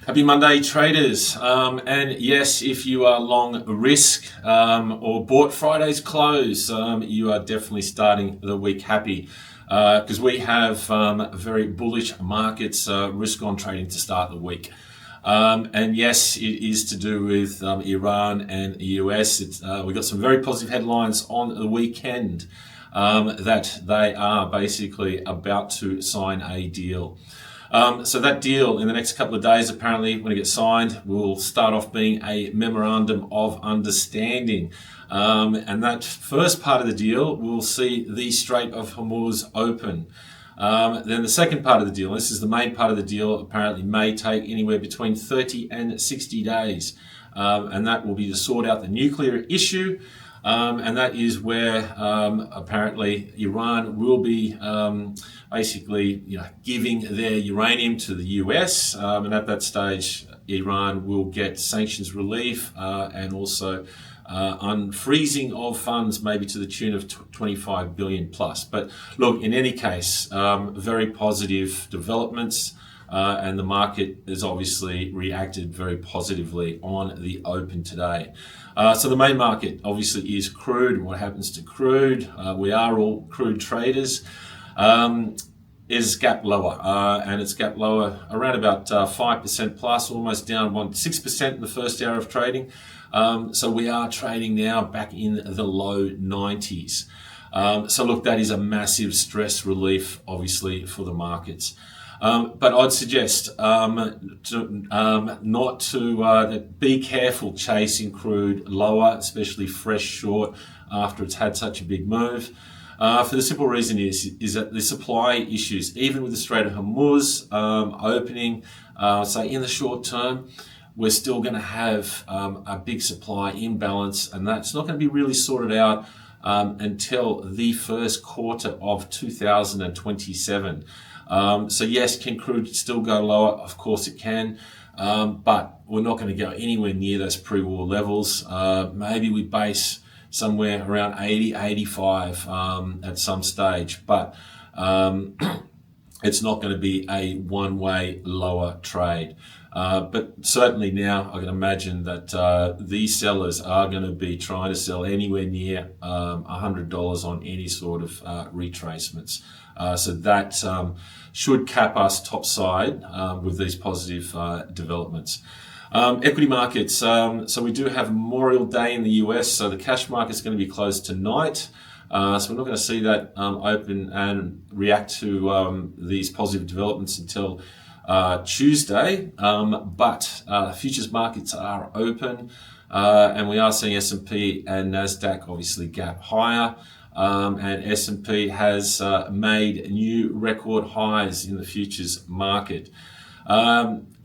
Happy Monday, traders. And yes, if you are long risk or bought Friday's close, you are definitely starting the week happy because we have very bullish markets, risk on trading to start the week. And yes, it is to do with Iran and the US. We got some very positive headlines on the weekend that they are basically about to sign a deal. So that deal in the next couple of days, apparently, when it gets signed, will start off being a memorandum of understanding. And that first part of the deal will see the Strait of Hormuz open. Then the second part of the deal, and this is the main part of the deal, apparently may take anywhere between 30 and 60 days. And that will be to sort out the nuclear issue. And that is where apparently Iran will be basically giving their uranium to the US. And at that stage, Iran will get sanctions relief and also unfreezing of funds, maybe to the tune of 25 billion plus. But look, in any case, very positive developments. And the market has obviously reacted very positively on the open today. So the main market obviously is crude. And what happens to crude? We are all crude traders. Is gap lower, and it's gap lower around about 5% plus, almost down 6% in the first hour of trading. So we are trading now back in the low 90s. So look, that is a massive stress relief, obviously, for the markets. But I'd suggest not to be careful chasing crude lower, especially fresh short after it's had such a big move. For the simple reason is that the supply issues, even with the Strait of Hormuz opening, say in the short term, we're still going to have a big supply imbalance, and that's not going to be really sorted out until the first quarter of 2027. So yes, can crude still go lower? Of course it can, but we're not going to go anywhere near those pre-war levels. Maybe we base somewhere around 80, 85 at some stage, but it's not going to be a one-way lower trade. But certainly now I can imagine that these sellers are going to be trying to sell anywhere near $100 on any sort of retracements. So that should cap us topside with these positive developments. Equity markets. So we do have Memorial Day in the US, so the cash market's going to be closed tonight. So we're not going to see that open and react to these positive developments until Tuesday. But futures markets are open, and we are seeing S&P and NASDAQ obviously gap higher. And S&P has made new record highs in the futures market.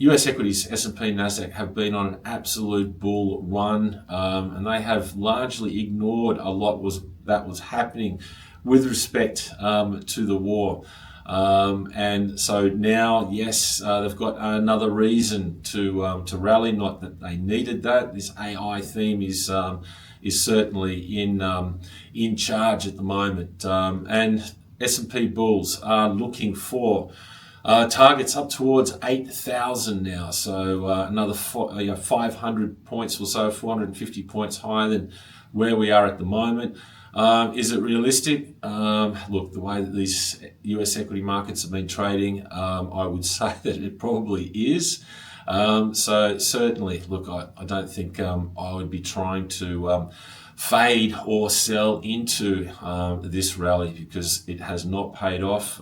US equities, S&P and NASDAQ, have been on an absolute bull run, and they have largely ignored a lot that was happening with respect to the war. And so now, yes, they've got another reason to rally. Not that they needed that. This AI theme is certainly in charge at the moment, and S&P bulls are looking for targets up towards 8,000 now, so another 500 points or so, 450 points higher than where we are at the moment. Is it realistic? Look, the way that these US equity markets have been trading, I would say that it probably is. So certainly, look, I don't think I would be trying to fade or sell into this rally because it has not paid off.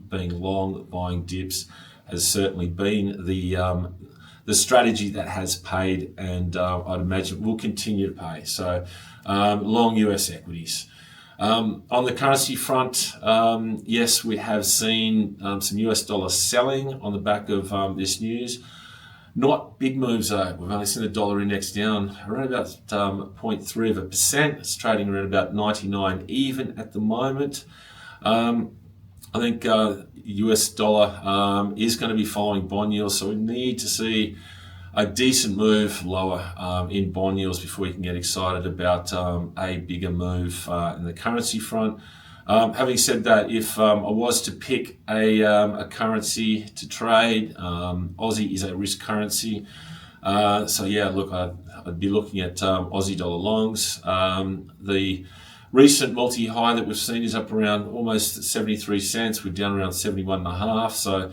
Being long, buying dips has certainly been the strategy that has paid, and I'd imagine will continue to pay. So long US equities. On the currency front, yes, we have seen some US dollar selling on the back of this news. Not big moves though. We've only seen the dollar index down around about 0.3%. It's trading around about 99 even at the moment. I think US dollar is going to be following bond yields, so we need to see a decent move lower in bond yields before we can get excited about a bigger move in the currency front. Having said that, if I was to pick a currency to trade, Aussie is a risk currency. So yeah, look, I'd be looking at Aussie dollar longs. The recent multi-high that we've seen is up around almost 73 cents. We're down around 71.5. So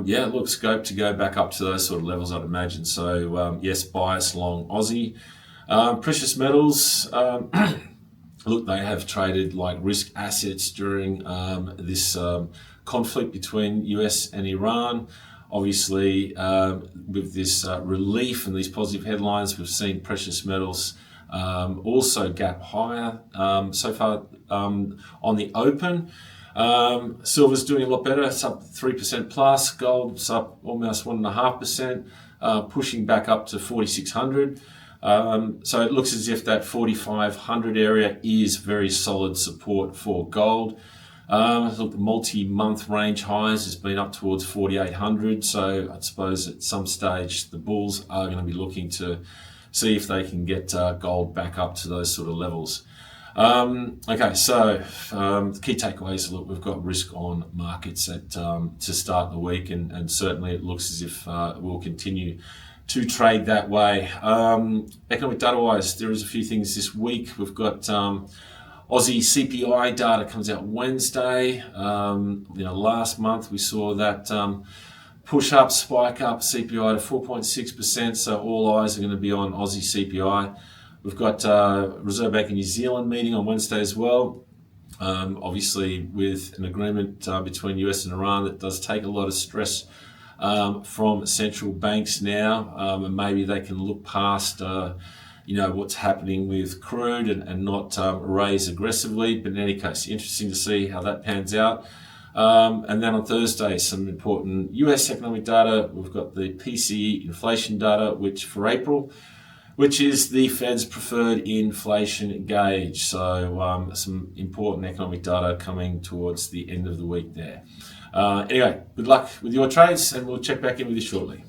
yeah, look, scope to go back up to those sort of levels, I'd imagine. So yes, bias long Aussie. Precious metals. Look, they have traded like risk assets during this conflict between US and Iran. Obviously, with this relief and these positive headlines, we've seen precious metals also gap higher so far on the open. Silver's doing a lot better. It's up 3% plus. Gold's up almost 1.5%, pushing back up to 4,600. So it looks as if that 4,500 area is very solid support for gold. Look, the multi-month range highs has been up towards 4,800. So I suppose at some stage the bulls are going to be looking to see if they can get gold back up to those sort of levels. Okay, so the key takeaways, look, we've got risk on markets to start the week, and certainly it looks as if we'll continue to trade that way. Economic data-wise, there is a few things this week. We've got Aussie CPI data comes out Wednesday. Last month we saw that push up, spike up CPI to 4.6%. So all eyes are going to be on Aussie CPI. We've got Reserve Bank of New Zealand meeting on Wednesday as well. Obviously, with an agreement between US and Iran, that does take a lot of stress from central banks now, and maybe they can look past what's happening with crude and not raise aggressively. But in any case, interesting to see how that pans out. And then on Thursday, some important US economic data. We've got the PCE inflation data, which for April, which is the Fed's preferred inflation gauge. So some important economic data coming towards the end of the week there. Anyway, good luck with your trades, and we'll check back in with you shortly.